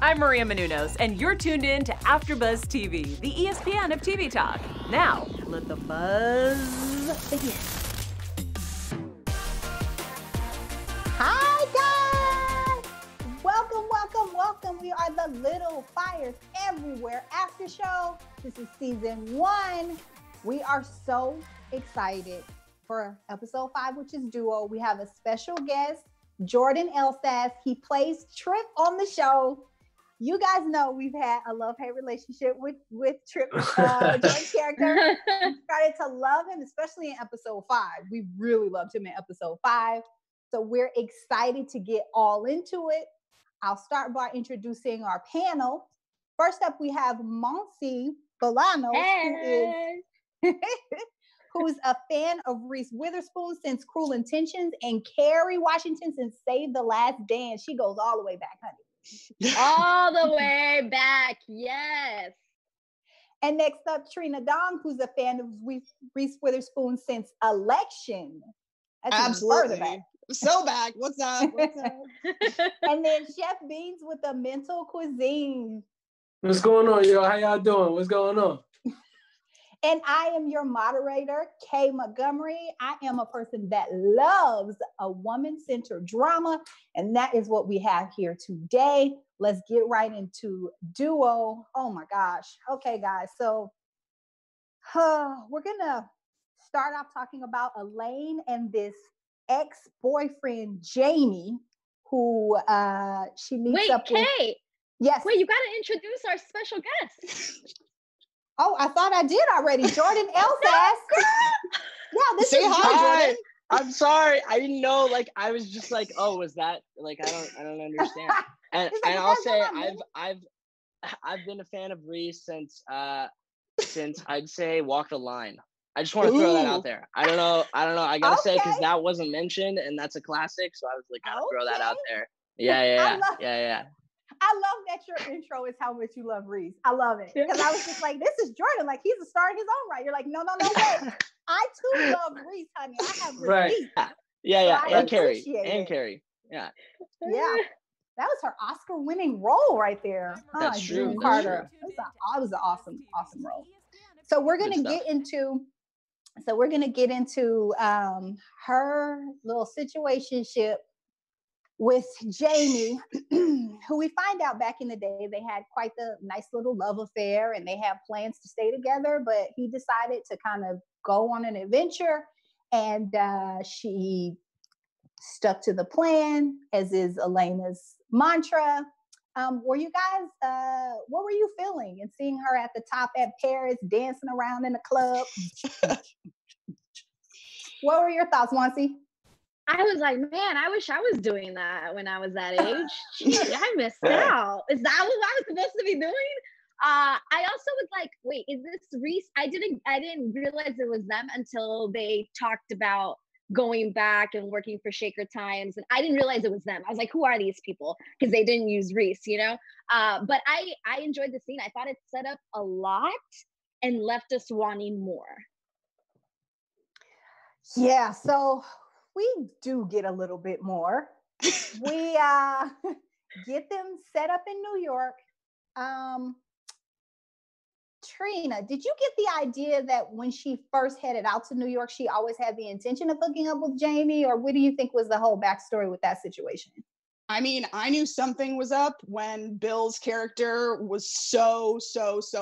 I'm Maria Menounos, and you're tuned in to AfterBuzz TV, the ESPN of TV talk. Now, let the buzz begin. Hi, guys! Welcome, welcome, welcome. We are the Little Fires Everywhere After Show. This is season 1. We are so excited for episode 5, which is Duo. We have a special guest, Jordan Elsass. He plays Trip on the show. You guys know we've had a love-hate relationship with Trip, Jordan's character. We started to love him, especially in episode 5. We really loved him in episode 5. So we're excited to get all into it. I'll start by introducing our panel. First up, we have Monsi Bolanos, who's a fan of Reese Witherspoon since Cruel Intentions and Kerry Washington since Save the Last Dance. She goes all the way back, honey. All the way back, yes. And next up, Trina Dong, who's a fan of Reese Witherspoon since Election. That's absolutely back. So back. What's up? What's up? And then Chef Beans with the Mental Cuisine. What's going on, y'all? How y'all doing? What's going on? And I am your moderator, Kay Montgomery. I am a person that loves a woman-centered drama, and that is what we have here today. Let's get right into Duo. Oh my gosh. Okay, guys. So we're gonna start off talking about Elaine and this ex-boyfriend, Jamie, who she meets up with. Wait, Kay. Yes. Wait, you gotta introduce our special guest. Oh, I thought I did already. Jordan Elsass. Yeah, this Say is hi, Jordan. I'm sorry. I didn't know. Like, I was just like, oh, was that like? I don't understand. And like, I'll say I've been a fan of Reese since I'd say Walk the Line. I just want to throw that out there. I don't know. I gotta say because that wasn't mentioned, and that's a classic. So I was like, gotta throw that out there. Yeah. I love that your intro is how much you love Reese. I love it. Because I was just like, this is Jordan. Like, he's a star in his own right. You're like, no, wait. I too love Reese, honey. I have Reese. Right. Yeah. So And Carrie. Yeah. Yeah. That was her Oscar-winning role right there. That's true. Carter. It was an awesome role. So we're gonna get into her little situationship with Jamie, who we find out back in the day they had quite the nice little love affair and they had plans to stay together, but he decided to kind of go on an adventure, and she stuck to the plan, as is Elena's mantra. Were you guys, what were you feeling in seeing her at the top at Paris dancing around in the club? What were your thoughts, Monsi? I was like, man, I wish I was doing that when I was that age. Gee, I missed out. Is that what I was supposed to be doing? I also was like, wait, is this Reese? I didn't realize it was them until they talked about going back and working for Shaker Times, and I didn't realize it was them. I was like, who are these people? Because they didn't use Reese, you know? But I enjoyed the scene. I thought it set up a lot and left us wanting more. Yeah, so we do get a little bit more. We get them set up in New York. Trina, did you get the idea that when she first headed out to New York, she always had the intention of hooking up with Jamie? Or what do you think was the whole backstory with that situation? I mean, I knew something was up when Bill's character was so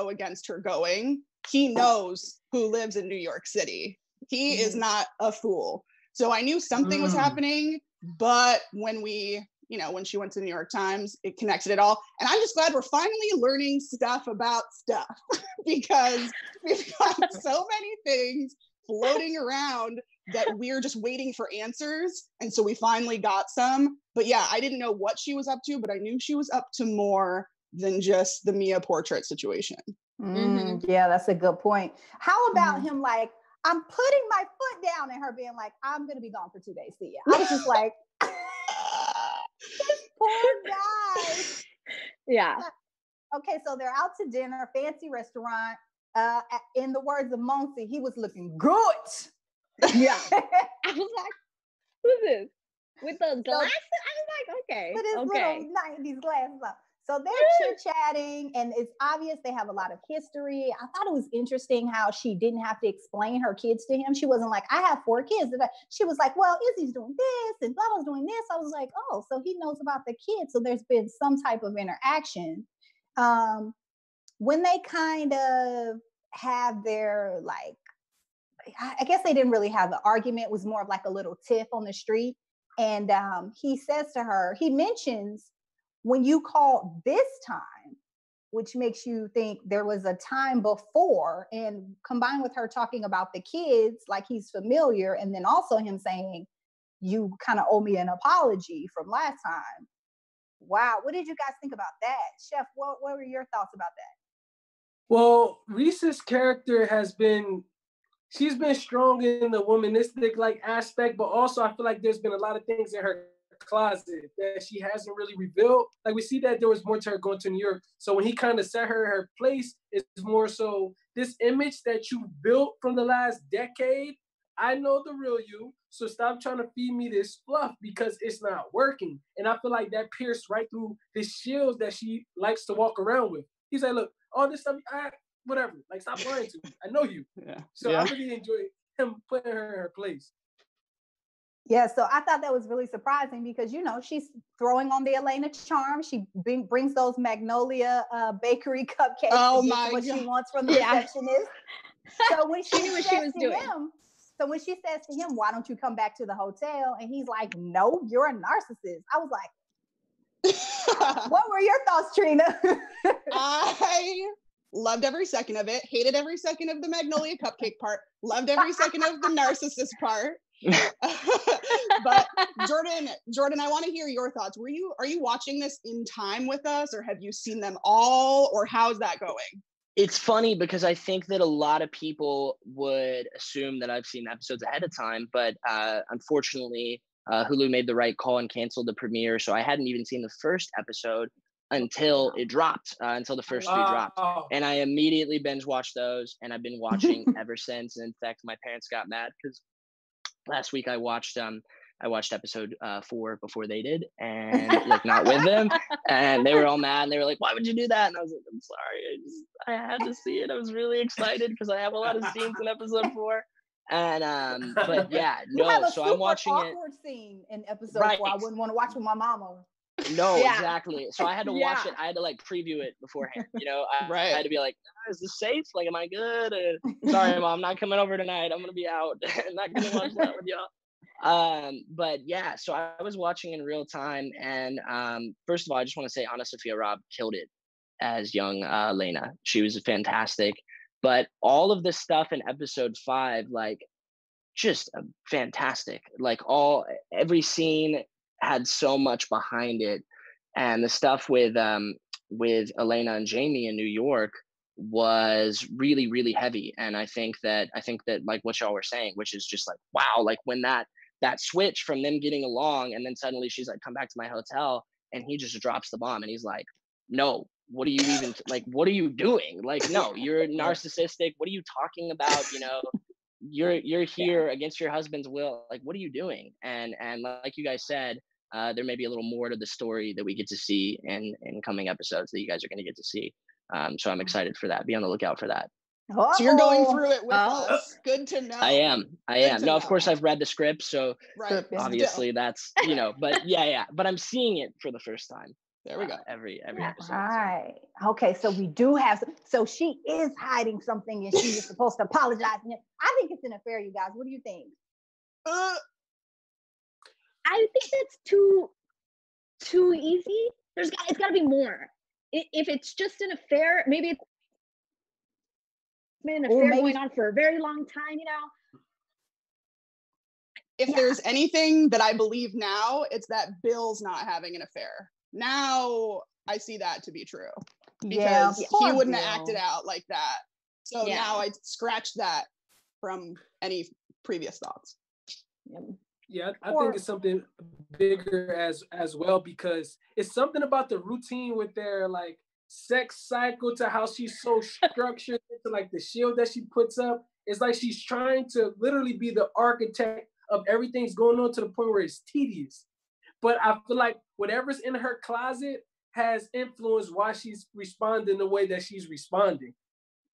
against her going. He knows who lives in New York City. He is not a fool. So I knew something was happening, but when she went to the New York Times, it connected it all. And I'm just glad we're finally learning stuff about stuff because we've got so many things floating around that we're just waiting for answers. And so we finally got some. But yeah, I didn't know what she was up to, but I knew she was up to more than just the Mia portrait situation. Yeah, that's a good point. How about him like, I'm putting my foot down, and her being like, I'm going to be gone for 2 days. See ya. I was just like, this poor guy. Yeah. Okay, so they're out to dinner, fancy restaurant. In the words of Monsi, he was looking good. Yeah. I was like, who's this? With the glasses? I was like, okay. With his little 90s glasses on. So they're chit-chatting, and it's obvious they have a lot of history. I thought it was interesting how she didn't have to explain her kids to him. She wasn't like, I have 4 kids. She was like, well, Izzy's doing this, and blah, blah's doing this. I was like, oh, so he knows about the kids. So there's been some type of interaction. When they kind of have their, like, I guess they didn't really have an argument. It was more of like a little tiff on the street. And he says to her, he mentions, when you call this time, which makes you think there was a time before, and combined with her talking about the kids, like he's familiar, and then also him saying, you kind of owe me an apology from last time. Wow, what did you guys think about that? Chef, what were your thoughts about that? Well, Reese's character she's been strong in the womanistic like aspect, but also I feel like there's been a lot of things in her closet that she hasn't really revealed. Like we see that there was more to her going to New York. So when he kind of set her in her place, it's more so this image that you built from the last decade. I know the real you, so stop trying to feed me this fluff because it's not working. And I feel like that pierced right through the shields that she likes to walk around with. He's like, look, all this stuff, whatever. Like, stop lying to me. I know you. Yeah. So I really enjoyed him putting her in her place. Yeah, so I thought that was really surprising because, you know, she's throwing on the Elena charm. She brings those Magnolia bakery cupcakes. Oh my what God. she wants from the receptionist. So when she knew what she was doing. So when she says to him, why don't you come back to the hotel? And he's like, no, you're a narcissist. I was like, what were your thoughts, Trina? I loved every second of it. Hated every second of the Magnolia cupcake part. Loved every second of the narcissist part. But Jordan, I want to hear your thoughts. Are you watching this in time with us, or have you seen them all, or how's that going? It's funny because I think that a lot of people would assume that I've seen episodes ahead of time, but unfortunately, Hulu made the right call and canceled the premiere, so I hadn't even seen the first episode until it dropped, until the first 2 dropped. And I immediately binge watched those, and I've been watching ever since. And in fact, my parents got mad because last week I watched episode 4 before they did, and like not with them, and they were all mad, and they were like, why would you do that? And I was like, I'm sorry, I had to see it. I was really excited because I have a lot of scenes in episode 4. And but yeah, no, so I'm watching it. Awkward scene in episode 4 I wouldn't want to watch with my mama. No, exactly. So I had to watch it. I had to like preview it beforehand. You know, I had to be like, is this safe? Like, am I good? Sorry, Mom, I'm not coming over tonight. I'm gonna be out. I'm not gonna watch that with y'all. But yeah, so I was watching in real time, and first of all, I just want to say Anna Sophia Robb killed it as young Elena. She was fantastic. But all of the stuff in episode 5, like, just fantastic. Like every scene had so much behind it, and the stuff with Elena and Jamie in New York was really, really heavy. And I think that like what y'all were saying, which is just like, wow, like when that switch from them getting along, and then suddenly she's like, come back to my hotel, and he just drops the bomb, and he's like, no, what are you even like, what are you doing? Like, no, you're narcissistic. What are you talking about? You know, you're here against your husband's will. Like, what are you doing? And like you guys said, there may be a little more to the story that we get to see in coming episodes that you guys are going to get to see. So I'm excited for that. Be on the lookout for that. So you're going through it with us. Good to know. I am. No, of course I've read the script, so obviously that's, you know, but yeah, but I'm seeing it for the first time. There we go. Every episode. All right. Okay, so we do have, so she is hiding something, and she is supposed to apologize. I think it's an affair, you guys. What do you think? I think that's too easy. It's got to be more. If it's just an affair, maybe it's been an affair going on for a very long time, you know. If there's anything that I believe now, it's that Bill's not having an affair. Now I see that to be true, because he wouldn't have acted out like that. So now I scratched that from any previous thoughts. Yeah, I think it's something bigger as well, because it's something about the routine with their like sex cycle, to how she's so structured into like the shield that she puts up. It's like she's trying to literally be the architect of everything's going on, to the point where it's tedious. But I feel like whatever's in her closet, has influenced why she's responding the way that she's responding.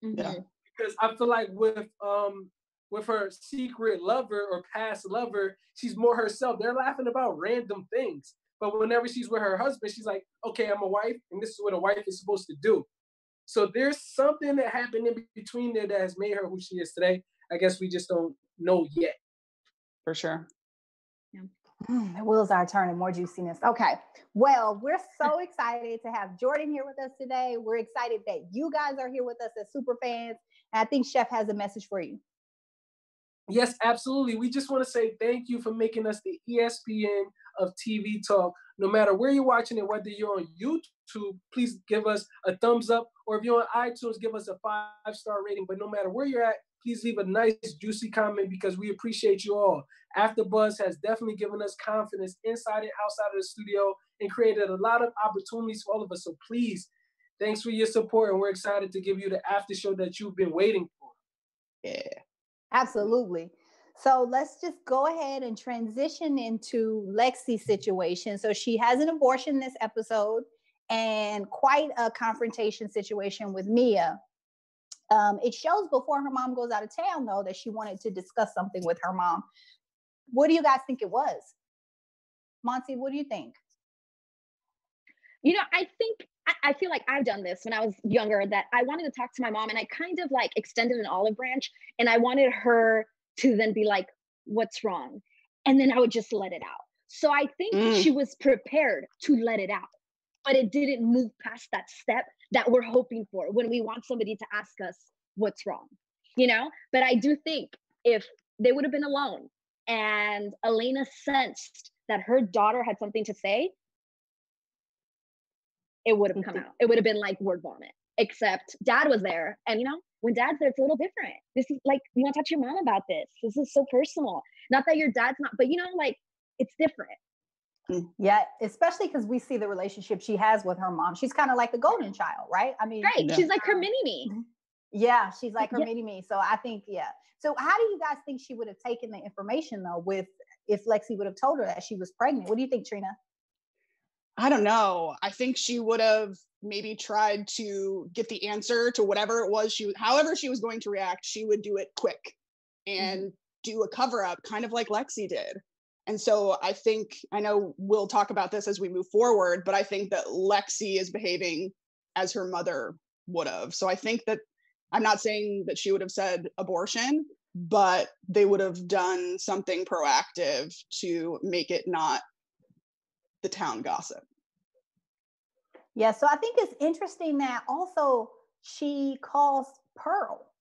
Yeah. Because I feel like with her secret lover or past lover, she's more herself. They're laughing about random things. But whenever she's with her husband, she's like, okay, I'm a wife, and this is what a wife is supposed to do. So there's something that happened in between there that has made her who she is today. I guess we just don't know yet. For sure. Yeah. The wheels are turning, more juiciness. Okay. Well, we're so excited to have Jordan here with us today. We're excited that you guys are here with us as super fans. And I think Chef has a message for you. Yes, absolutely. We just want to say thank you for making us the ESPN of TV talk. No matter where you're watching it, whether you're on YouTube, please give us a thumbs up. Or if you're on iTunes, give us a 5-star rating. But no matter where you're at, please leave a nice, juicy comment because we appreciate you all. AfterBuzz has definitely given us confidence inside and outside of the studio and created a lot of opportunities for all of us. So please, thanks for your support. And we're excited to give you the after show that you've been waiting for. Yeah. Absolutely. So let's just go ahead and transition into Lexi's situation. So she has an abortion this episode and quite a confrontation situation with Mia. It shows before her mom goes out of town, though, that she wanted to discuss something with her mom. What do you guys think it was? Monty, what do you think? You know, I feel like I've done this when I was younger, that I wanted to talk to my mom and I kind of like extended an olive branch and I wanted her to then be like, what's wrong? And then I would just let it out. So I think she was prepared to let it out, but it didn't move past that step that we're hoping for when we want somebody to ask us what's wrong, you know? But I do think if they would have been alone and Elena sensed that her daughter had something to say, it would have come out. It would have been like word vomit, except dad was there. And you know, when dad's there, it's a little different. This is like, you want to talk to your mom about this. This is so personal. Not that your dad's not, but you know, like it's different. Yeah, especially because we see the relationship she has with her mom. She's kind of like the golden child, right? I mean, right. She's like her mini-me. Yeah, she's like her mini-me. So I think, yeah. So how do you guys think she would have taken the information though if Lexi would have told her that she was pregnant? What do you think, Trina? I don't know. I think she would have maybe tried to get the answer to whatever it was however she was going to react. She would do it quick and do a cover up, kind of like Lexi did. And so I know we'll talk about this as we move forward, but I think that Lexi is behaving as her mother would have. So I think that I'm not saying that she would have said abortion, but they would have done something proactive to make it not the town gossip. Yeah, so I think it's interesting that also she calls Pearl.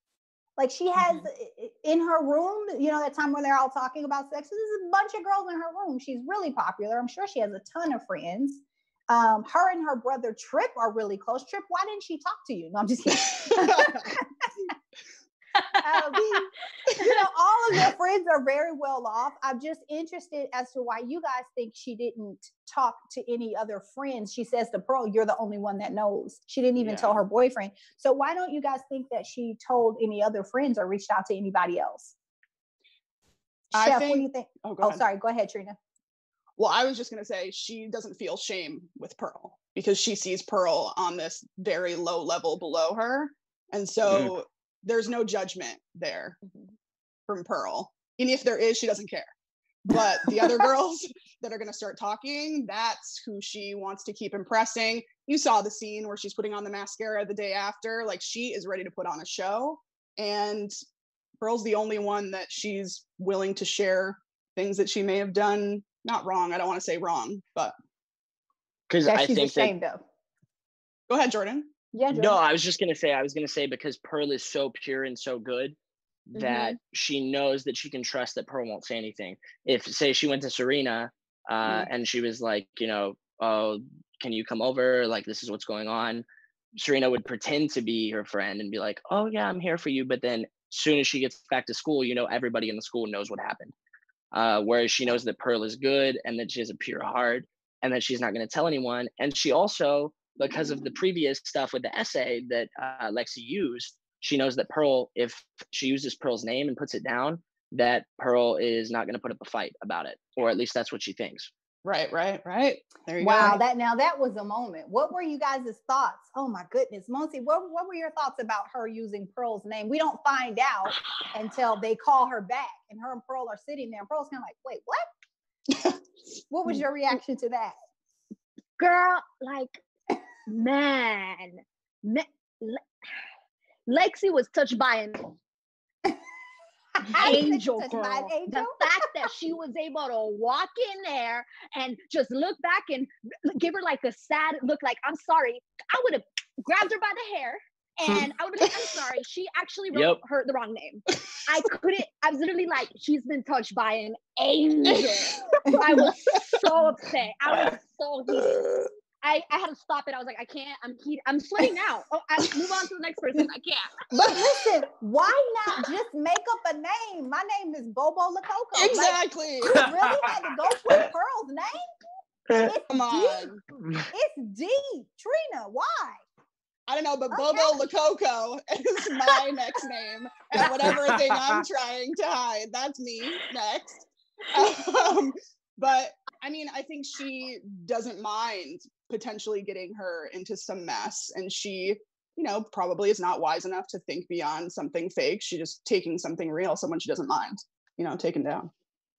Like she has in her room, you know, that time when they're all talking about sex, there's a bunch of girls in her room. She's really popular. I'm sure she has a ton of friends. Her and her brother Trip are really close. Trip, why didn't she talk to you? No, I'm just kidding. You know, all of your friends are very well off. I'm just interested as to why you guys think she didn't talk to any other friends. She says to Pearl, you're the only one that knows. She didn't even tell her boyfriend. So why don't you guys think that she told any other friends or reached out to anybody else? Chef, what do you think? Oh, sorry. Go ahead, Trina. Well, I was just going to say she doesn't feel shame with Pearl because she sees Pearl on this very low level below her. And so there's no judgment there from Pearl. And if there is, she doesn't care. But the other girls that are going to start talking, that's who she wants to keep impressing. You saw the scene where she's putting on the mascara the day after. Like, she is ready to put on a show. And Pearl's the only one that she's willing to share things that she may have done. Not wrong. I don't want to say wrong, but because I think ashamed of. Go ahead, Jordan. Yeah, Jordan. No, I was going to say because Pearl is so pure and so good that she knows that she can trust that Pearl won't say anything. If, say, she went to Serena and she was like, you know, oh, can you come over? Like, this is what's going on. Serena would pretend to be her friend and be like, oh, yeah, I'm here for you. But then as soon as she gets back to school, you know, everybody in the school knows what happened. Whereas she knows that Pearl is good and that she has a pure heart and that she's not going to tell anyone. And she also, because of the previous stuff with the essay that Lexi used, she knows that Pearl, if she uses Pearl's name and puts it down, that Pearl is not going to put up a fight about it, or at least that's what she thinks. Right. There you Wow, go. that was a moment. What were you guys' thoughts? Oh my goodness, Monty, what were your thoughts about her using Pearl's name? We don't find out until they call her back, and her and Pearl are sitting there, and Pearl's kind of like, wait, what? What was your reaction to that? Girl, like, man, Lexi was touched by an angel, girl. The fact that she was able to walk in there and just look back and give her like a sad look, like, I'm sorry. I would have grabbed her by the hair and I would have been like, I'm sorry. She actually wrote her the wrong name. I was literally like, she's been touched by an angel. I was so upset. I was so heated. I had to stop it. I was like, I can't. I'm sweating now. Oh, I move on to the next person. I can't. But listen, why not just make up a name? My name is Bobo Lococo. Exactly. Like, you really had to go with Pearl's name? It's Come on. deep. It's deep. Trina, why? I don't know, but Bobo Lococo is my next name. And whatever thing I'm trying to hide, that's me next. But I mean, I think she doesn't mind potentially getting her into some mess. And she, probably is not wise enough to think beyond something fake. She's just taking something real, someone she doesn't mind, taken down.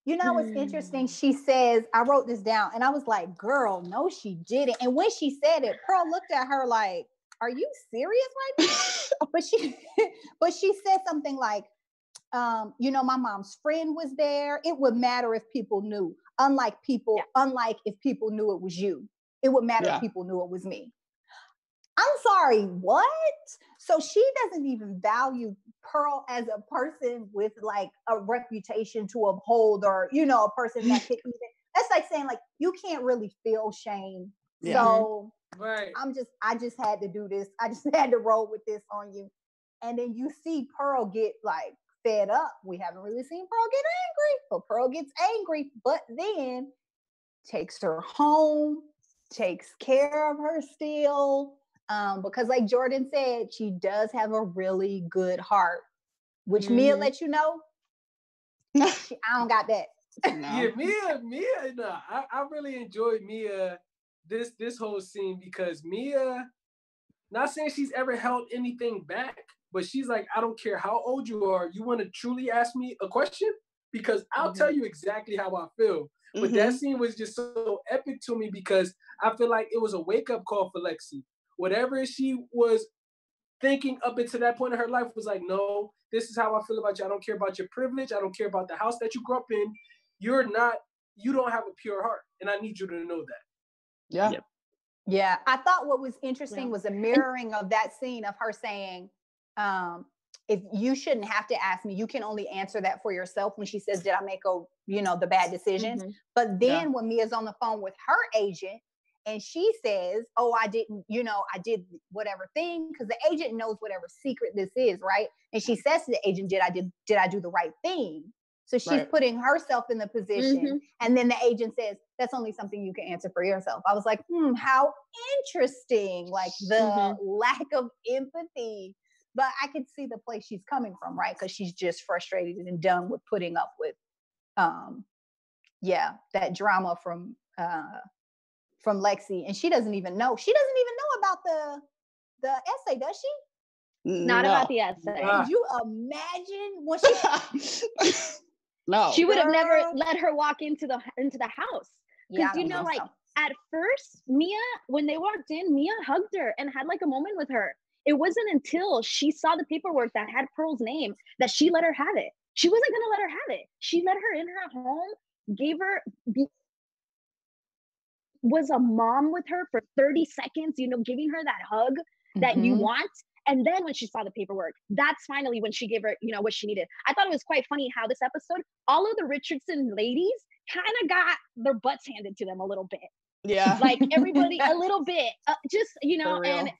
What's interesting? She says, I wrote this down and I was like, girl, no, she didn't. And when she said it, Pearl looked at her like, are you serious right now? but she said something like, my mom's friend was there. It would matter if people knew. Unlike if people knew it was you. It would matter if people knew it was me. I'm sorry, what? So she doesn't even value Pearl as a person with like a reputation to uphold, or, a person that could even, that's like saying like, you can't really feel shame. Yeah. So right. I just had to do this. I just had to roll with this on you. And then you see Pearl get like fed up. We haven't really seen Pearl get angry, but Pearl gets angry, but then takes her home, takes care of her still. Because like Jordan said, she does have a really good heart, which Mia let you know. I don't got that. No. Yeah, Mia, no, I really enjoyed Mia this whole scene, because Mia, not saying she's ever held anything back, but she's like, I don't care how old you are, you want to truly ask me a question? Because I'll tell you exactly how I feel. But that scene was just so epic to me, because I feel like it was a wake-up call for Lexi. Whatever she was thinking up until that point in her life was like, no, this is how I feel about you. I don't care about your privilege. I don't care about the house that you grew up in. You don't have a pure heart. And I need you to know that. Yeah. Yep. Yeah. I thought what was interesting was a mirroring of that scene of her saying, if you shouldn't have to ask me, you can only answer that for yourself, when she says, did I make the bad decisions? But then when Mia's on the phone with her agent and she says, oh, I didn't, I did whatever thing, because the agent knows whatever secret this is, right? And she says to the agent, did I do the right thing? So she's putting herself in the position. And then the agent says, that's only something you can answer for yourself. I was like, how interesting, like the lack of empathy. But I could see the place she's coming from, right? Because she's just frustrated and done with putting up with, that drama from Lexi. And she doesn't even know. She doesn't even know about the essay, does she? Not about the essay. Could you imagine what she? No. She would have never let her walk into the house. Because at first, Mia, when they walked in, Mia hugged her and had like a moment with her. It wasn't until she saw the paperwork that had Pearl's name that she let her have it. She wasn't going to let her have it. She let her in her home, was a mom with her for 30 seconds, giving her that hug that you want. And then when she saw the paperwork, that's finally when she gave her, what she needed. I thought it was quite funny how this episode, all of the Richardson ladies kind of got their butts handed to them a little bit. Yeah. Like everybody a little bit, just, and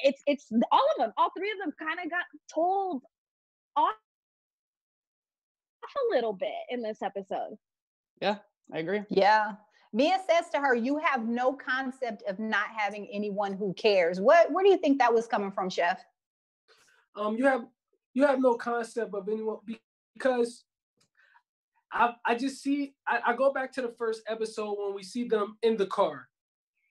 it's all of them, all three of them kind of got told off a little bit in this episode. Yeah, I agree. Yeah. Mia says to her, you have no concept of not having anyone who cares. Where do you think that was coming from, Chef? You have no concept of anyone, because I just see, I go back to the first episode when we see them in the car.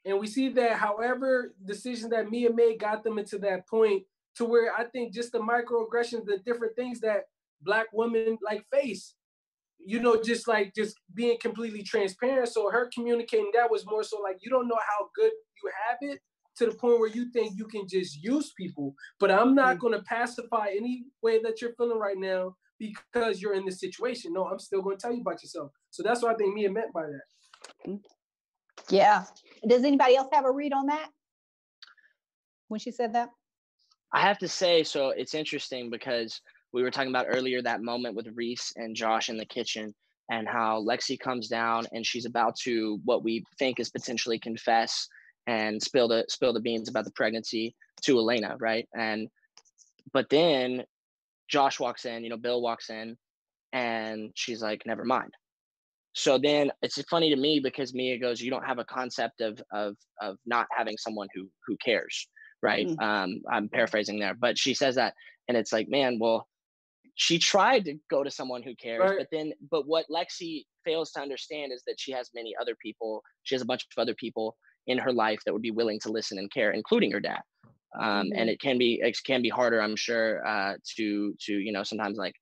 And we see that however decisions that Mia made got them into that point to where I think just the microaggressions, the different things that Black women like face, you know, just being completely transparent. So her communicating that was more so like, you don't know how good you have it to the point where you think you can just use people. But I'm not going to pacify any way that you're feeling right now because you're in this situation. No, I'm still going to tell you about yourself. So that's what I think Mia meant by that. Yeah. Does anybody else have a read on that when she said that? I have to say, so it's interesting because we were talking about earlier that moment with Reese and Josh in the kitchen and how Lexi comes down and she's about to what we think is potentially confess and spill the beans about the pregnancy to Elena, right? But then Josh walks in, you know, Bill walks in and she's like, never mind. So then it's funny to me because Mia goes, you don't have a concept of not having someone who cares, right? I'm paraphrasing there, but she says that and it's like, man, well, she tried to go to someone who cares, right. but what Lexi fails to understand is that she has many other people. She has a bunch of other people in her life that would be willing to listen and care, including her dad. And it can be harder, I'm sure, to you know, sometimes like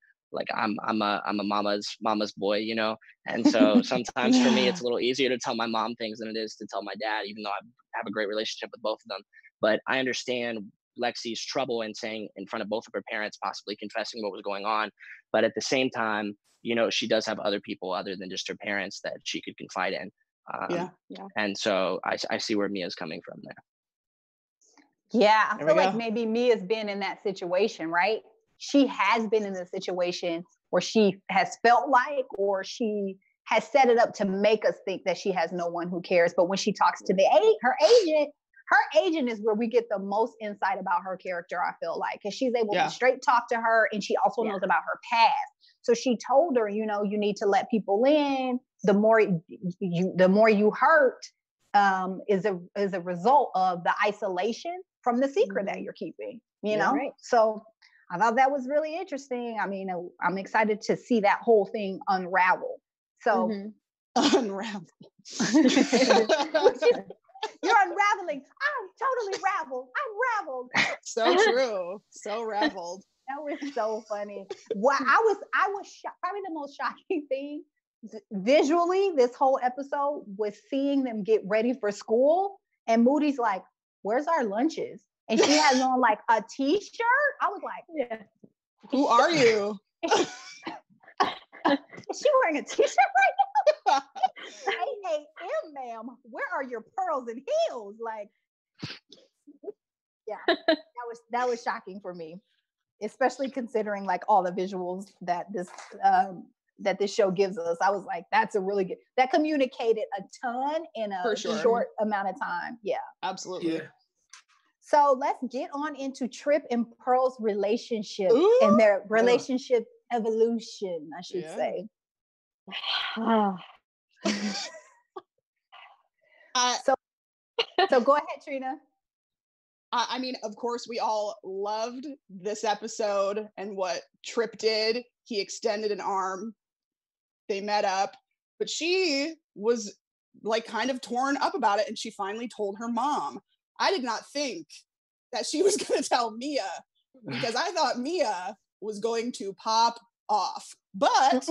I'm a mama's boy, you know, and so sometimes for me it's a little easier to tell my mom things than it is to tell my dad, even though I have a great relationship with both of them. But I understand Lexi's trouble in saying in front of both of her parents, possibly confessing what was going on. But at the same time, you know, she does have other people other than just her parents that she could confide in. And so I see where Mia's coming from there. Yeah, I feel like maybe Mia's been in that situation, right? She has been in the situation where she has felt like, or she has set it up to make us think that she has no one who cares. But when she talks to her agent is where we get the most insight about her character, I feel like, because she's able to straight talk to her and she also knows about her past. So she told her, you know, you need to let people in. The more you hurt is a result of the isolation from the secret that you're keeping, you know? Right. So I thought that was really interesting. I mean, I'm excited to see that whole thing unravel. So unravel. You're unraveling. I'm totally unraveled. So true. So raveled. That was so funny. Well, I was shocked. Probably the most shocking thing visually this whole episode was seeing them get ready for school. And Moody's like, where's our lunches? And she has on like a t-shirt. I was like, yeah. Who are you? Is she wearing a t-shirt right now? 8 a.m., ma'am. Where are your pearls and heels? Like, yeah, that was shocking for me, especially considering like all the visuals that this show gives us. I was like, that's a really good. That communicated a ton in a short amount of time. Yeah, absolutely. Yeah. So let's get on into Trip and Pearl's relationship and their relationship evolution, I should say. So go ahead, Trina. I mean, of course, we all loved this episode and what Trip did. He extended an arm. They met up, but she was like kind of torn up about it, and she finally told her mom. I did not think that she was going to tell Mia because I thought Mia was going to pop off, but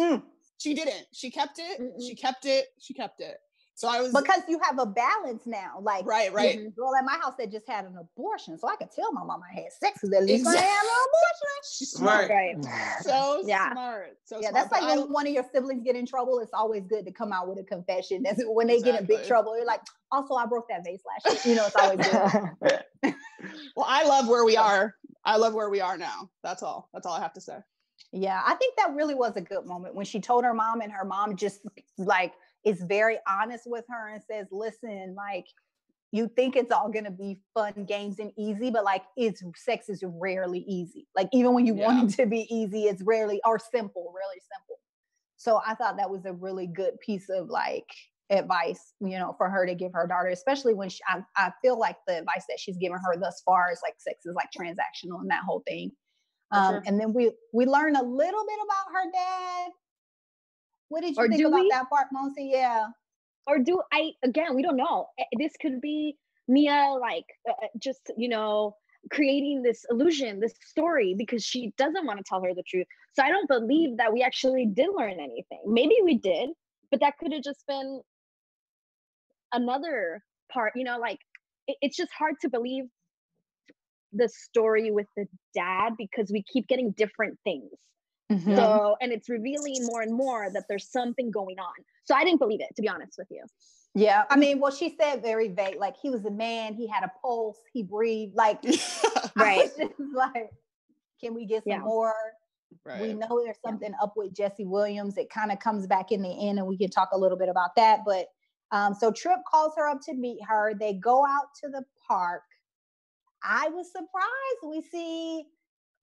she didn't. She kept it. She kept it. She kept it. So I was, because you have a balance now. Like, right. Girl at my house that just had an abortion, so I could tell my mom I had sex because at least I had an abortion. She's smart. Right. So smart. So yeah, smart. that's like when one of your siblings get in trouble. It's always good to come out with a confession. That's when they get in big trouble. You're like, also, I broke that vase last year. You know, it's always good. Well, I love where we are. I love where we are now. That's all. That's all I have to say. Yeah, I think that really was a good moment when she told her mom, and her mom just like is very honest with her and says, listen, like, you think it's all going to be fun, games, and easy, but like sex is rarely easy. Like, even when you want it to be easy, it's rarely, or simple, really simple. So I thought that was a really good piece of like advice, you know, for her to give her daughter, especially when I feel like the advice that she's given her thus far is like sex is like transactional and that whole thing. And then we learn a little bit about her dad. What did you think about that part, Monsi? Yeah. Or again, we don't know. This could be Mia, like, just, creating this illusion, this story, because she doesn't want to tell her the truth. So I don't believe that we actually did learn anything. Maybe we did, but that could have just been another part, like, it's just hard to believe the story with the dad because we keep getting different things. Mm-hmm. So, and it's revealing more and more that there's something going on. So I didn't believe it, to be honest with you. Yeah. I mean, well, she said very vague, like he was a man, he had a pulse, he breathed, like, right. Just like, can we get some more? Right. We know there's something up with Jesse Williams. It kind of comes back in the end, and we can talk a little bit about that. But so Tripp calls her up to meet her. They go out to the park. I was surprised. We see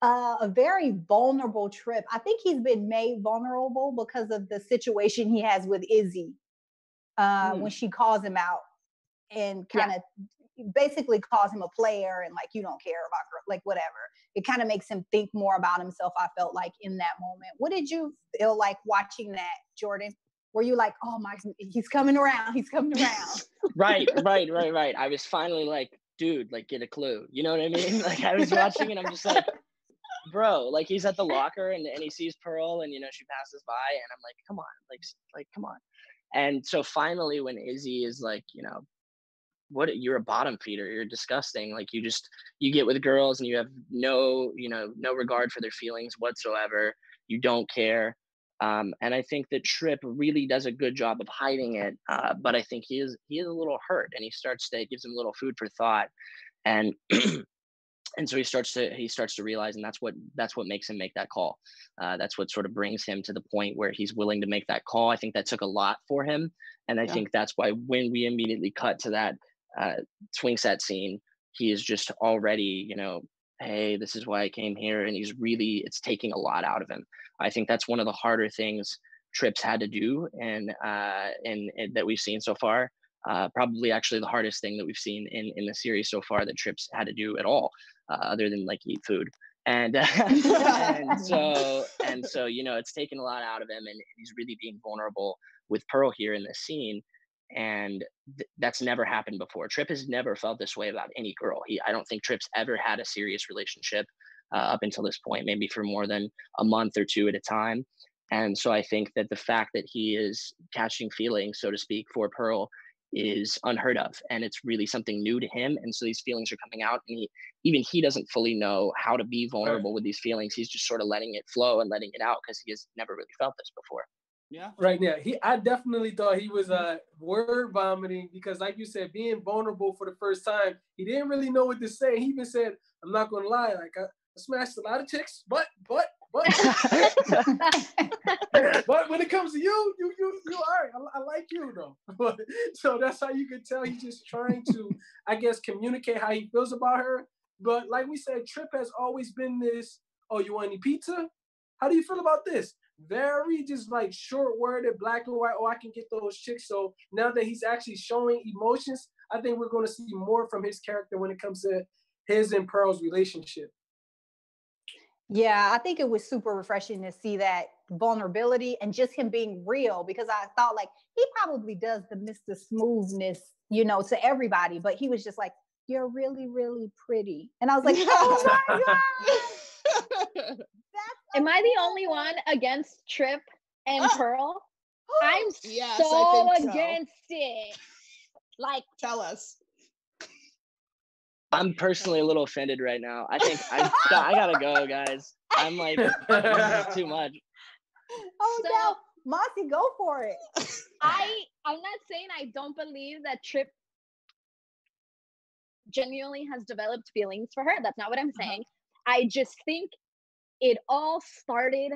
a very vulnerable Tripp. I think he's been made vulnerable because of the situation he has with Izzy when she calls him out and kind of basically calls him a player and like, you don't care about her, like whatever. It kind of makes him think more about himself, I felt like, in that moment. What did you feel like watching that, Jordan? Were you like, oh my, he's coming around, he's coming around? Right. I was finally like, dude, like, get a clue. You know what I mean? Like, I was watching and I'm just like, bro, like, he's at the locker and he sees Pearl and, she passes by and I'm like, come on, like, come on. And so finally when Izzy is like, what, you're a bottom feeder, you're disgusting. Like, you get with girls and you have no regard for their feelings whatsoever. You don't care. And I think that Tripp really does a good job of hiding it. But I think he is a little hurt, and it gives him a little food for thought. And and so he starts to realize, and that's what makes him make that call. That's what sort of brings him to the point where he's willing to make that call. I think that took a lot for him. And I think that's why when we immediately cut to that swing set scene, he is just already, hey, this is why I came here. And it's taking a lot out of him. I think that's one of the harder things Tripp's had to do and that we've seen so far. Probably actually the hardest thing that we've seen in the series so far that Tripp's had to do at all, other than like eat food. And and so it's taken a lot out of him, and he's really being vulnerable with Pearl here in this scene. And that's never happened before. Tripp has never felt this way about any girl. I don't think Tripp's ever had a serious relationship up until this point, maybe for more than a month or two at a time. And so I think that the fact that he is catching feelings, so to speak, for Pearl is unheard of, and it's really something new to him. And so these feelings are coming out, and he doesn't fully know how to be vulnerable with these feelings. He's just sort of letting it flow and letting it out because he has never really felt this before. Yeah. Right now, I definitely thought he was word vomiting because, like you said, being vulnerable for the first time, he didn't really know what to say. He even said, "I'm not gonna lie, like I smashed a lot of chicks, but but when it comes to you all right. I like you though." So that's how you could tell he's just trying to, I guess, communicate how he feels about her. But like we said, Tripp has always been this, oh, you want any pizza? How do you feel about this? Very just like short worded, black and white. Oh, I can get those chicks. So now that he's actually showing emotions, I think we're going to see more from his character when it comes to his and Pearl's relationship. Yeah, I think it was super refreshing to see that vulnerability and just him being real, because I thought like he probably does the Mr. Smoothness, to everybody, but he was just like, "You're really, really pretty." And I was like, oh my God. Am I the only one against Tripp and Pearl? I'm yes, so I think against it. Like, tell us. I'm personally a little offended right now. I think I gotta go, guys. I'm like, this is too much. Oh no, Mossy, go for it. I'm not saying I don't believe that Tripp genuinely has developed feelings for her. That's not what I'm saying. I just think it all started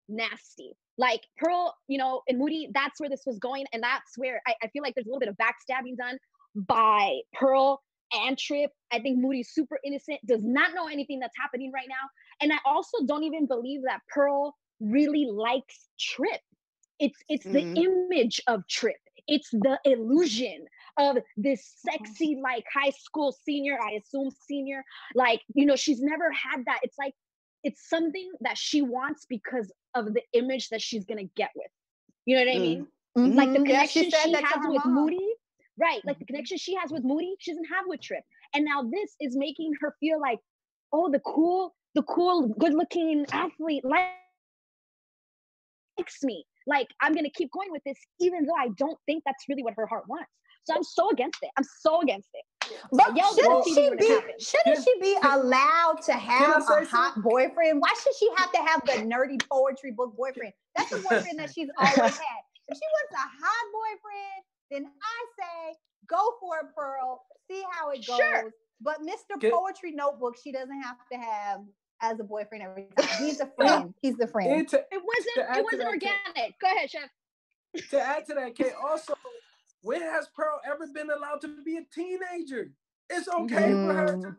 nasty. Like Pearl, and Moody, that's where this was going. And that's where I feel like there's a little bit of backstabbing done by Pearl and Tripp. I think Moody's super innocent, does not know anything that's happening right now. And I also don't even believe that Pearl really likes Tripp. It's the image of Tripp. It's the illusion of this sexy, like high school senior, I assume senior, like, she's never had that. It's like, it's something that she wants because of the image that she's going to get with, You know what I mean? Mm-hmm. Like the Yeah, connection said she that to has her with mom. Moody, right? Like the connection she has with Moody, she doesn't have with Trip. And now this is making her feel like, oh, the cool, good-looking athlete likes me. Like, I'm gonna keep going with this, even though I don't think that's really what her heart wants. So I'm so against it. I'm so against it. But Yelled shouldn't she be allowed to have a hot boyfriend? Why should she have to have the nerdy poetry book boyfriend? That's the boyfriend that she's always had. If she wants a hot boyfriend, then I say go for it, Pearl. See how it goes. Sure. But Mr. Poetry Notebook, she doesn't have to have as a boyfriend every time. He's a friend. He's the friend. It wasn't organic. Go ahead, Chef. To add to that, Kate, also, when has Pearl ever been allowed to be a teenager? It's okay for her to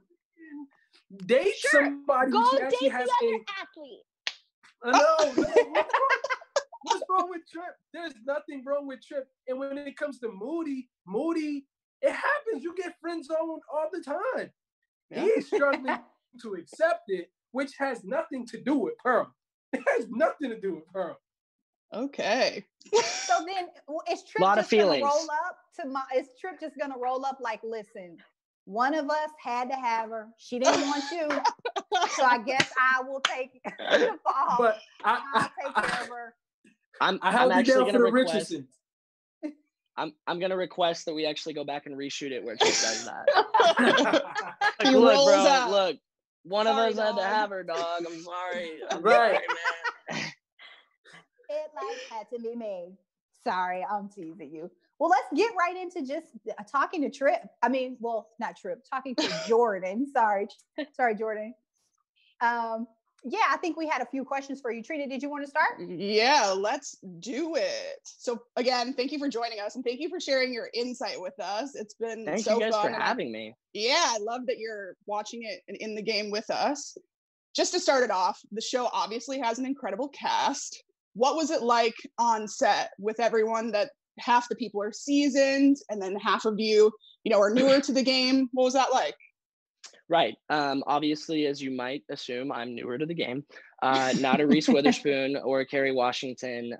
date somebody. Go she date actually the has other athlete. I know. What's wrong with Trip? There's nothing wrong with Trip. And when it comes to Moody, it happens. You get friend zoned all the time. Yeah. He's struggling to accept it, which has nothing to do with Pearl. It has nothing to do with Pearl. Okay. So then, is Trip just gonna roll up is Trip just gonna roll up like, listen, one of us had to have her. She didn't want you, so I guess I will take the fall. But I'll take care of her. I'm actually gonna request. I'm gonna request that we actually go back and reshoot it where Trip does that. Like, look, bro, up. Look, one of us had to have her, dog. I'm sorry. Right, man. It had to be made. Sorry, I'm teasing you. Well, let's get right into just talking to Trip. I mean, well, not Trip, talking to Jordan. Sorry, Jordan. Yeah, I think we had a few questions for you. Trina, did you want to start? Yeah, let's do it. So again, thank you for joining us and thank you for sharing your insight with us. It's been Thank so you guys fun for having me. Yeah, I love that you're watching it and in the game with us. Just to start it off, the show obviously has an incredible cast. What was it like on set with everyone that half the people are seasoned and then half of you are newer to the game? What was that like? Right. Obviously, as you might assume, I'm newer to the game. Not a Reese Witherspoon or a Kerry Washington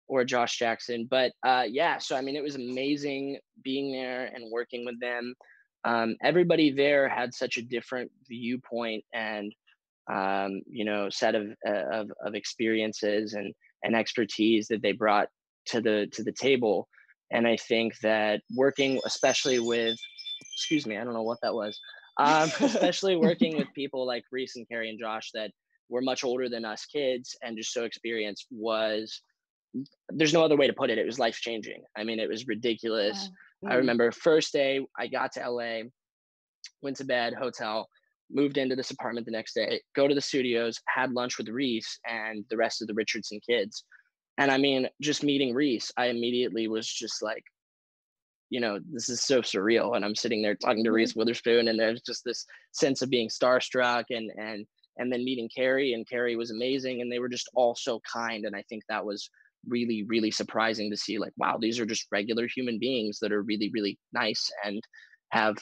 or Josh Jackson. But yeah, so I mean, it was amazing being there and working with them. Everybody there had such a different viewpoint and set of experiences and expertise that they brought to the table. And I think that working, especially with, excuse me, I don't know what that was. Especially working with people like Reese and Carrie and Josh that were much older than us kids and just so experienced there's no other way to put it. It was life-changing. I mean, it was ridiculous. Yeah. I remember first day I got to LA, went to bed, hotel, moved into this apartment the next day, go to the studios, had lunch with Reese and the rest of the Richardson kids. And I mean, just meeting Reese, I immediately was just like, this is so surreal. And I'm sitting there talking to Reese Witherspoon and there's just this sense of being starstruck and then meeting Carrie, and Carrie was amazing. And they were just all so kind. And I think that was really, really surprising to see, like, wow, these are just regular human beings that are really, really nice and have,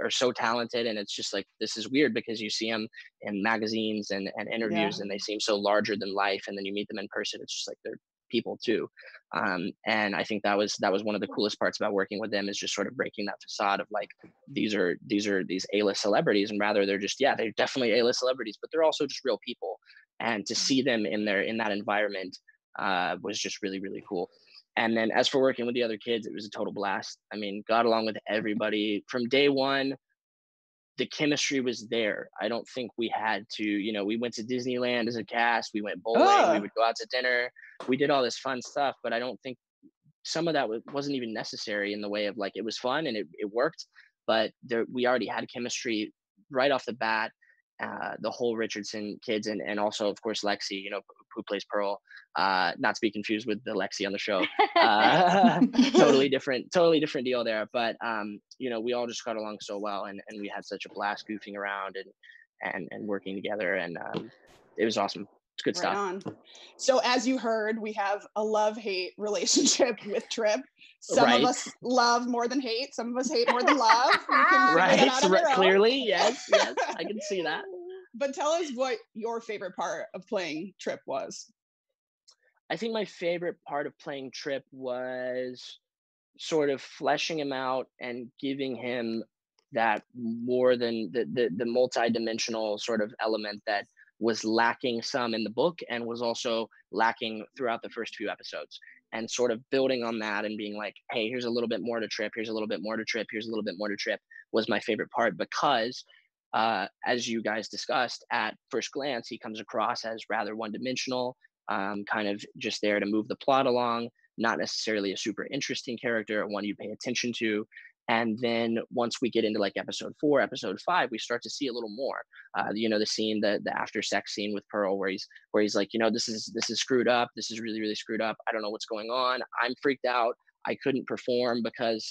are so talented. And it's just like, this is weird because you see them in magazines and interviews and they seem so larger than life. And then you meet them in person. It's just like, they're people too. And I think that was one of the coolest parts about working with them, is just sort of breaking that facade of like, these are these A-list celebrities, and rather they're just, they're definitely A-list celebrities, but they're also just real people. And to see them in that environment was just really, really cool. And then as for working with the other kids, it was a total blast. I mean, got along with everybody from day one. The chemistry was there. I don't think we had to, we went to Disneyland as a cast, we went bowling, we would go out to dinner, we did all this fun stuff, but I don't think some of that wasn't even necessary in the way of like, it was fun and it worked, but we already had chemistry right off the bat. The whole Richardson kids and also of course Lexi, who plays Pearl, not to be confused with the Lexi on the show. Totally different deal there. But we all just got along so well and we had such a blast goofing around and working together, and it was awesome. It's good stuff. On. So as you heard, we have a love-hate relationship with Trip. Some of us love more than hate. Some of us hate more than love. Clearly, yes, I can see that. But tell us what your favorite part of playing Trip was. I think my favorite part of playing Trip was sort of fleshing him out and giving him that more than the multi-dimensional sort of element that was lacking some in the book and was also lacking throughout the first few episodes, and sort of building on that and being like, hey, here's a little bit more to Trip, here's a little bit more to Trip, here's a little bit more to Trip, was my favorite part, because as you guys discussed, at first glance, he comes across as rather one-dimensional, kind of just there to move the plot along, not necessarily a super interesting character, one you pay attention to. And then once we get into like episode 4, episode 5, we start to see a little more. The scene, the after sex scene with Pearl, where he's like, this is screwed up. This is really, really screwed up. I don't know what's going on. I'm freaked out. I couldn't perform because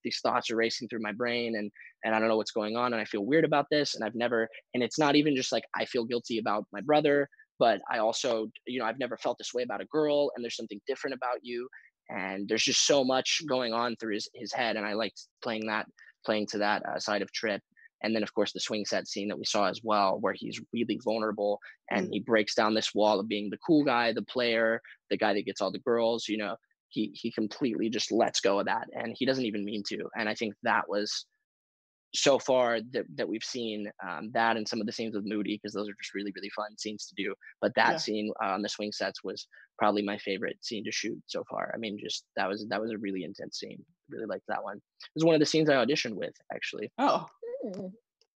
these thoughts are racing through my brain, and I don't know what's going on, and I feel weird about this, and it's not even just like I feel guilty about my brother, but I also, I've never felt this way about a girl, and there's something different about you. And there's just so much going on through his head, and I liked playing to that side of Trip. And then, of course, the swing set scene that we saw as well, where he's really vulnerable and he breaks down this wall of being the cool guy, the player, the guy that gets all the girls. He completely just lets go of that, and he doesn't even mean to. And I think that was so far that we've seen that, and some of the scenes with Moody, because those are just really, really fun scenes to do. But that scene on the swing sets was probably my favorite scene to shoot so far. I mean, just that was a really intense scene. Really liked that one. It was one of the scenes I auditioned with, actually. Oh,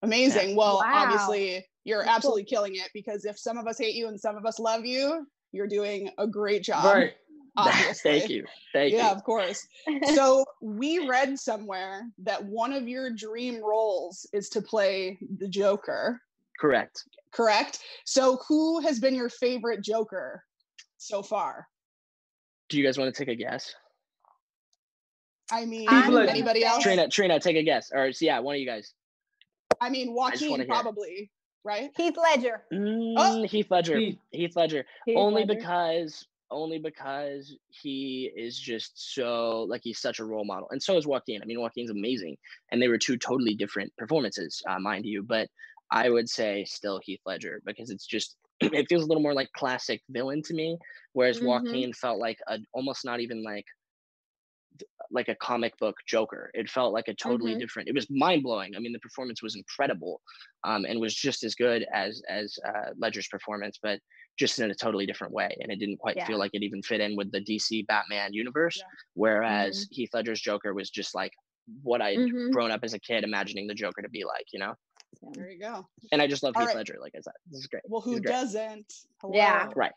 amazing. Yeah. Well, obviously you're absolutely killing it, because if some of us hate you and some of us love you, you're doing a great job. Right. Obviously. Thank you. Yeah, of course. So we read somewhere that one of your dream roles is to play the Joker. Correct. So who has been your favorite Joker so far? Do you guys want to take a guess? I mean, anybody else? Trina, take a guess. Or yeah, one of you guys. I mean, Joaquin probably, right? Heath Ledger. Heath Ledger. Only because he is just so, like, he's such a role model, and so is Joaquin. I mean, Joaquin's amazing, and they were two totally different performances, mind you. But I would say still Heath Ledger, because it's just, it feels a little more like classic villain to me, whereas Joaquin felt like almost not even like a comic book Joker. It felt like a totally different. It was mind blowing. I mean, the performance was incredible, and was just as good as Ledger's performance, but just in a totally different way. And it didn't quite feel like it even fit in with the DC Batman universe. Whereas Heath Ledger's Joker was just like what I'd grown up as a kid imagining the Joker to be like, There you go. And I just love Heath Ledger, like I said. This is great. Well, who doesn't? Hello. Yeah. Right.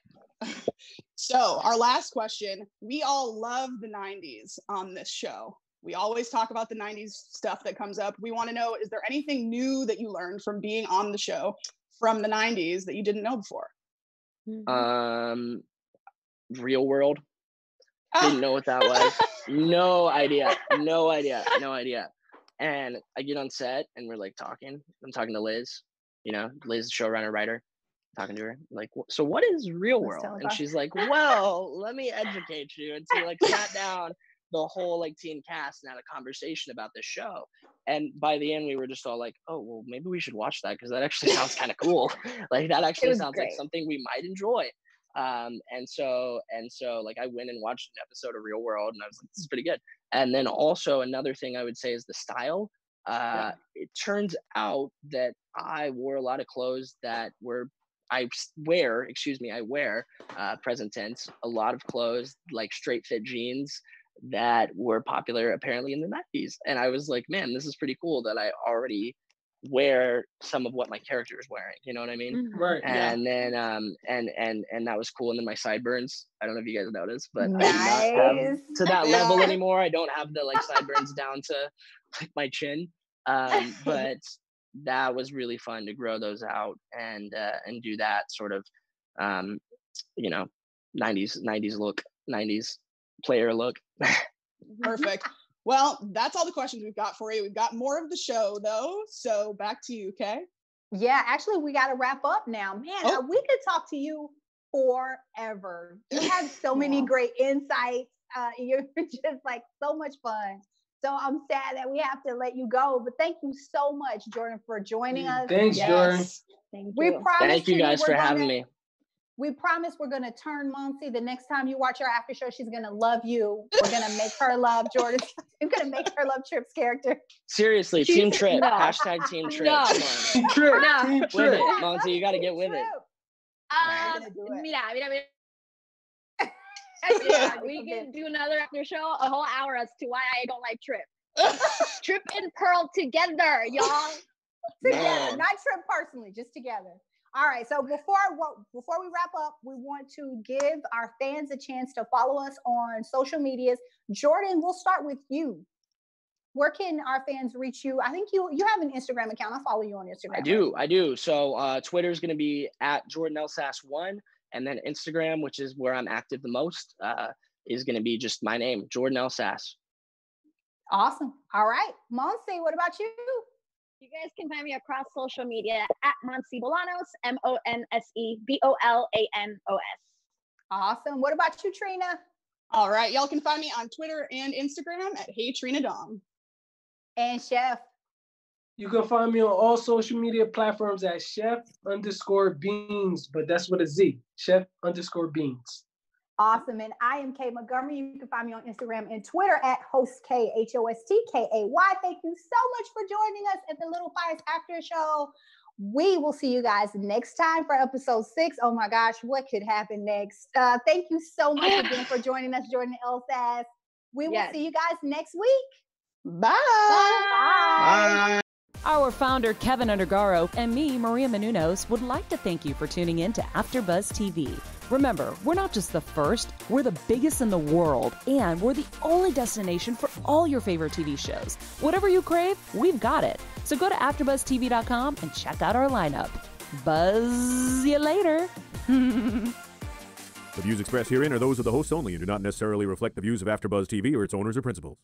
So our last question, we all love the 90s on this show. We always talk about the 90s stuff that comes up. We want to know, is there anything new that you learned from being on the show from the 90s that you didn't know before? Real World. Didn't know what that was. No idea. And I get on set and we're like talking. I'm talking to Liz, Liz, showrunner, writer, talking to her, like, so what is Real World? And she's like, well, let me educate you. And so we sat down the whole team cast and had a conversation about this show. And by the end, we were just all like, oh, well, maybe we should watch that, because that actually sounds kind of cool. That actually sounds like something we might enjoy. And so I went and watched an episode of Real World, and I was like, this is pretty good. And then also another thing I would say is the style. It turns out that I wore a lot of clothes that I wear present tense, a lot of clothes like straight fit jeans that were popular apparently in the 90s. And I was like, man, this is pretty cool that I already wear some of what my character is wearing, you know what I mean? Right. And then and that was cool. And then my sideburns, I don't know if you guys noticed, but nice. I do not have to that level anymore. I don't have the sideburns down to my chin, but that was really fun to grow those out and do that sort of 90s look, 90s player look. Perfect. Well, that's all the questions we've got for you. We've got more of the show though, so back to you, Kay. Yeah, actually we got to wrap up now. Man, we could talk to you forever. You have so many great insights. You're just so much fun. So I'm sad that we have to let you go, but thank you so much, Jordan, for joining us. Thanks, Jordan. Thank you. We promise Thank you guys for having me. We promise we're going to turn Monty. The next time you watch our after show, she's going to love you. We're going to make her love Jordan. We're going to make her love Trip's character. Seriously, Team Trip. Hashtag Team Trip. No. Come on. Team Trip. No. Team With Trip. it, Monty. You got to get with it. Mira. We can do another after show, a whole hour as to why I don't like Trip. Trip and Pearl together, y'all. Together, not Trip personally, just together. All right, so before we wrap up, we want to give our fans a chance to follow us on social medias. Jordan, we'll start with you. Where can our fans reach you? I think you have an Instagram account. I follow you on Instagram. I do. So Twitter is going to be at Jordan Elsass1, and then Instagram, which is where I'm active the most, is going to be just my name, Jordan Elsass. Awesome. All right, Monse, what about you? You guys can find me across social media at Monse Bolanos, MonseBolanos. Awesome. What about you, Trina? All right, y'all can find me on Twitter and Instagram at Hey Trina Dom. And Chef. You can find me on all social media platforms at chef_beans, but that's with a Z. Chef_beans. Awesome. And I am Kay Montgomery. You can find me on Instagram and Twitter at HostK, HostKay. Thank you so much for joining us at the Little Fires After Show. We will see you guys next time for episode 6. Oh my gosh, what could happen next? Thank you so much again for joining us, Jordan Elsass. We will see you guys next week. Bye. Bye. Our founder, Kevin Undergaro, and me, Maria Menounos, would like to thank you for tuning in to AfterBuzz TV. Remember, we're not just the first, we're the biggest in the world, and we're the only destination for all your favorite TV shows. Whatever you crave, we've got it. So go to AfterBuzzTV.com and check out our lineup. Buzz you later. The views expressed herein are those of the hosts only and do not necessarily reflect the views of AfterBuzz TV or its owners or principals.